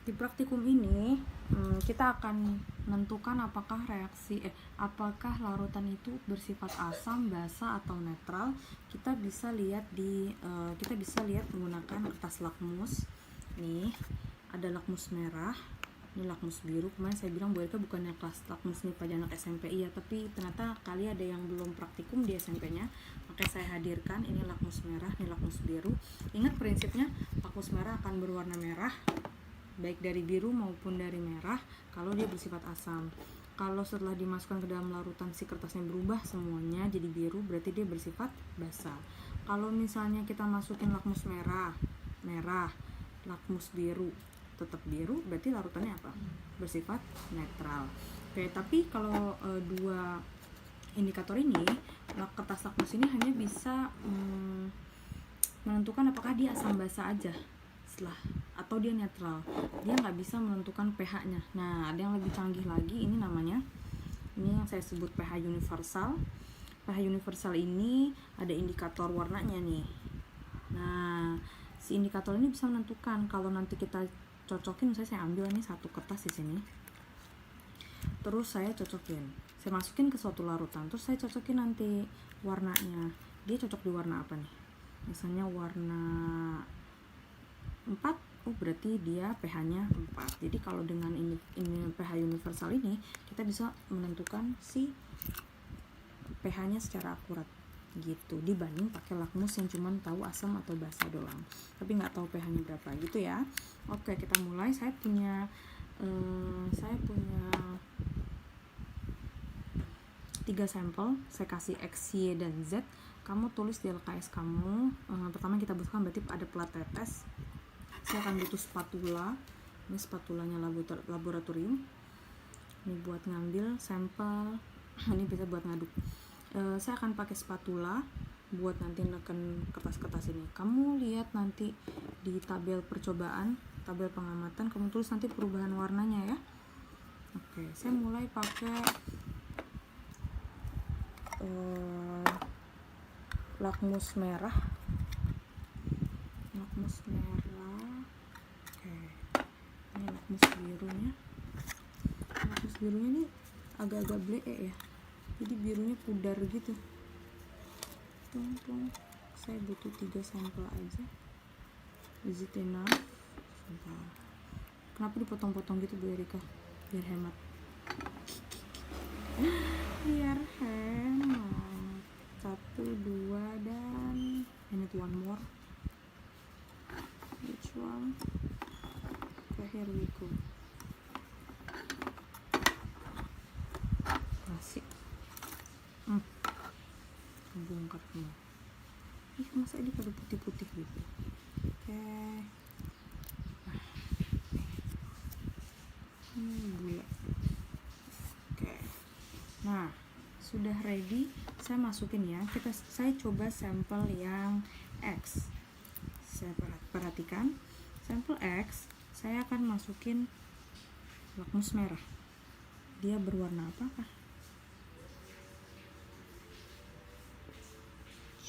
Di praktikum ini kita akan menentukan apakah larutan itu bersifat asam, basa atau netral. Kita bisa lihat menggunakan kertas lakmus. Nih, ada lakmus merah, ini lakmus biru. Kemarin saya bilang Bu Erika bukannya kelas lakmus nih pada anak SMPI ya, tapi ternyata kali ada yang belum praktikum di SMP-nya. Makanya saya hadirkan ini lakmus merah, ini lakmus biru. Ingat prinsipnya, lakmus merah akan berwarna merah baik dari biru maupun dari merah kalau dia bersifat asam. Kalau setelah dimasukkan ke dalam larutan si kertasnya berubah semuanya jadi biru, berarti dia bersifat basa. Kalau misalnya kita masukin lakmus merah, lakmus biru, tetap biru, berarti larutannya apa? Bersifat netral. Oke, tapi kalau dua indikator ini, kertas lakmus ini hanya bisa menentukan apakah dia asam basa aja atau dia netral. Dia nggak bisa menentukan pH-nya. Nah, ada yang lebih canggih lagi, ini yang saya sebut pH universal. pH universal ini ada indikator warnanya nih. Nah, si indikator ini bisa menentukan kalau nanti kita cocokin, misalnya saya ambil nih satu kertas di sini, terus saya cocokin, saya masukin ke suatu larutan, terus saya cocokin nanti warnanya, dia cocok di warna apa nih? Misalnya warna 4, berarti dia pH-nya 4. Jadi kalau dengan ini pH universal ini, kita bisa menentukan si pH-nya secara akurat gitu, dibanding pakai lakmus yang cuma tahu asam atau basa doang, tapi nggak tahu pH-nya berapa gitu ya. Oke, kita mulai. Saya punya 3 sampel, saya kasih X, Y, dan Z. Kamu tulis di LKS kamu. Pertama kita butuhkan berarti ada plat tetes. Saya akan butuh spatula. Ini spatulanya laboratorium. Ini buat ngambil sampel. Ini bisa buat ngaduk. Saya akan pakai spatula buat nanti neken kertas-kertas ini. Kamu lihat nanti di tabel percobaan, tabel pengamatan, kamu tulis nanti perubahan warnanya ya. Oke, saya mulai pakai lakmus merah. Oke, ini lakmus birunya. Lakmus birunya ini agak-agak blee ya, jadi birunya pudar gitu. Saya butuh 3 sampel aja. Is it enough? Kenapa dipotong-potong gitu Bu Erika? Biar hemat. Biar hemat. 1, 2, dan I need one more. Which one? Okay, here we go. Masih bongkar semua. Masa ini pada putih-putih gitu. Oke. Gula. Oke. Nah, sudah ready. Saya masukin ya. Saya coba sampel yang X. Saya perhatikan sampel X. Saya akan masukin lakmus merah. Dia berwarna apakah?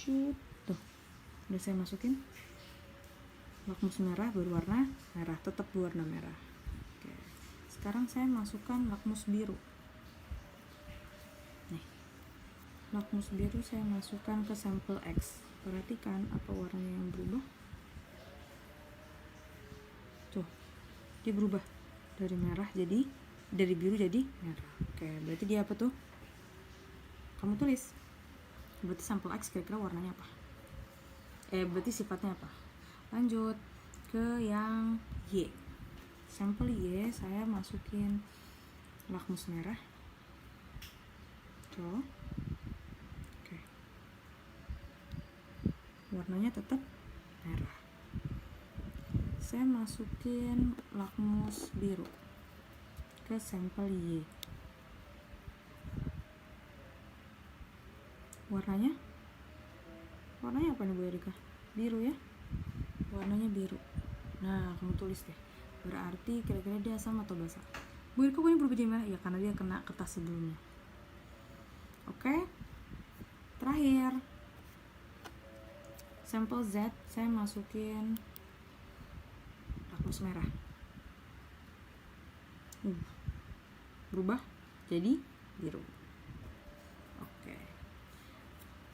Tuh, udah saya masukin. Lakmus merah berwarna merah, tetap berwarna merah. Oke. Sekarang saya masukkan lakmus biru. Nih, lakmus biru saya masukkan ke sampel X. Perhatikan apa warnanya yang berubah. Tuh, dia berubah dari biru jadi merah. Oke, berarti dia apa tuh? Kamu tulis. Berarti sampel X kira-kira warnanya apa? Berarti sifatnya apa? Lanjut ke yang Y. Sampel Y saya masukin lakmus merah. Tuh. Oke. Warnanya tetap merah. Saya masukin lakmus biru ke sampel Y. Warnanya apa nih Bu Erika? Biru ya? Warnanya biru. Nah, kamu tulis deh. Berarti kira-kira dia asam atau basa? Bu Erika kok ini berubah jadi merah? Ya karena dia kena kertas sebelumnya. Oke. Terakhir, sampel Z saya masukin lakmus merah. berubah jadi biru. Oke,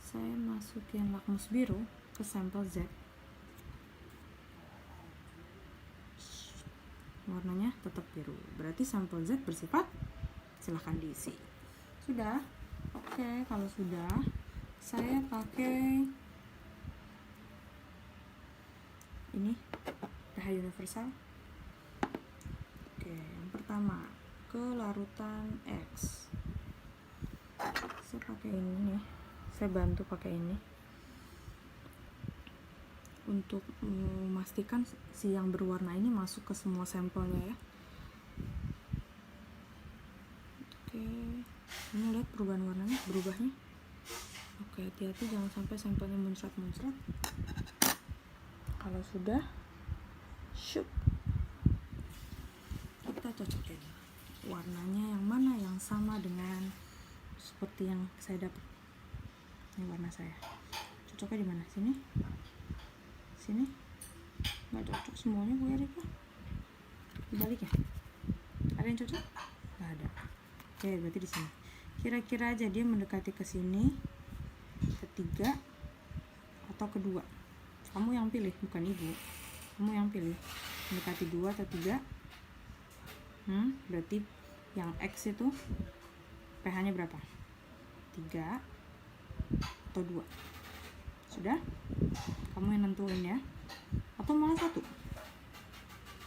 saya masukin lakmus biru ke sampel Z. Warnanya tetap biru, berarti sampel Z bersifat, silahkan diisi. Sudah? Oke, kalau sudah, saya pakai ini pH universal. Oke, yang pertama ke larutan X. Saya pakai ini nih, saya bantu pakai ini untuk memastikan si yang berwarna ini masuk ke semua sampelnya ya. Oke, ini lihat perubahan warnanya, berubahnya. Oke, hati-hati jangan sampai sampelnya muncrat-muncrat. Kalau sudah, syuk, kita cocokin warnanya yang mana yang sama dengan seperti yang saya dapat. Ini warna saya. Cocoknya di mana? Sini? Sini? Nggak cocok semuanya Bu Erika. Dibalik ya? Ada yang cocok? Nggak ada. Oke, berarti di sini. Kira-kira aja dia mendekati ke sini, ketiga atau kedua. Kamu yang pilih, bukan ibu. Kamu yang pilih. Mendekati 2 atau 3. Berarti yang X itu pH-nya berapa? 3 atau 2. Sudah? Kamu yang nentuin ya. Atau malah 1.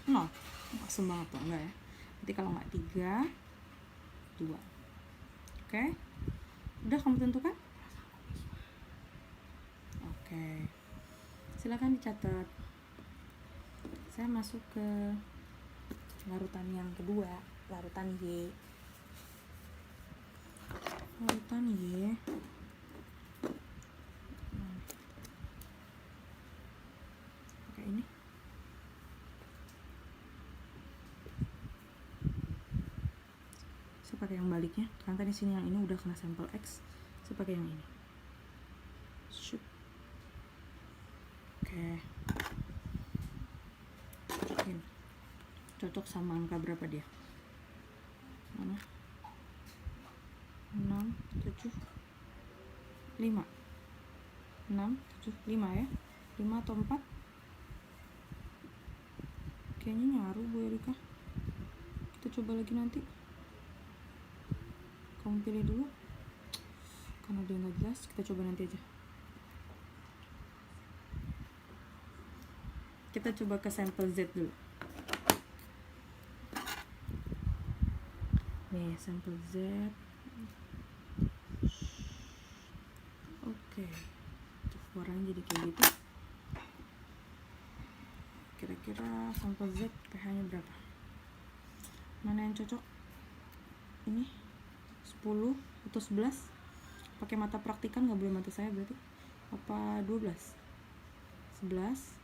0. Langsung banget tuh, enggak ya? Berarti kalau nggak 3, 2. Oke? Udah kamu tentukan? Oke. Silakan dicatat. Saya masuk ke larutan yang kedua, larutan Y. Larutan Y. Pakai ini. Saya pakai yang baliknya. Karena tadi sini yang ini udah kena sampel X. Saya pakai yang ini. Shoot. Oke. Cocokin. Cocok sama angka berapa dia? Mana? 6, 7, 5. 6, 7, 5 ya. 5 atau 4? Kayaknya nyaru Bu Erika. Kita coba lagi nanti. Kamu pilih dulu. Karena dia nggak jelas, kita coba nanti aja. Kita coba ke sampel Z dulu. Nih, sampel Z. Oke. Warnanya jadi kayak gitu. Kira-kira sampel Z pH-nya berapa? Mana yang cocok? Ini 10 atau 11? Pakai mata praktikan, nggak boleh mata saya berarti. Apa 12? 11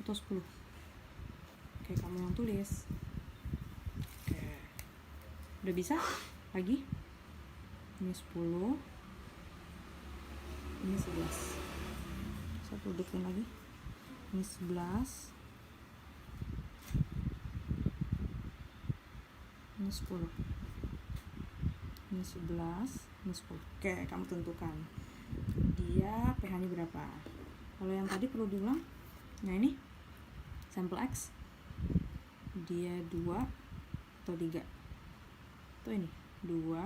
atau 10? Oke, kamu yang tulis. Oke. Udah bisa? Lagi? Ini 10. Ini 11. Saya dudukin lagi. Ini 11. Ini 10. Ini 11. Ini 10. Oke, kamu tentukan. Dia pH-nya berapa? Kalau yang tadi perlu diulang. Nah ini sampel X. Dia 2 atau 3? Atau ini 2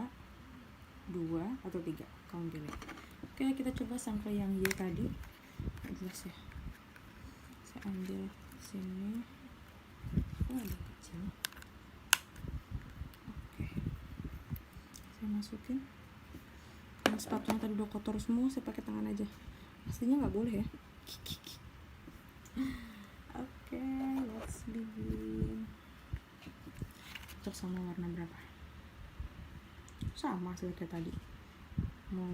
atau 3? Kamu pilih. Oke, kita coba sampel yang Y tadi. Nggak jelas ya. Saya ambil sini. Oh, ada kecil. Oke. Saya masukin. Yang sepatunya tadi udah kotor semua, saya pakai tangan aja. Aslinya nggak boleh ya. Oke, let's begin. Cocok sama warna berapa? Sama sih kayak tadi. Mau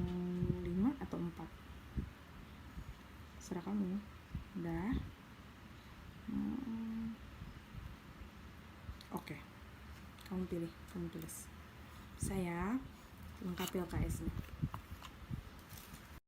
5 atau 4? Serah kamu. Udah. Oke. Kamu pilih, kamu tulis. Saya lengkapi LKS-nya.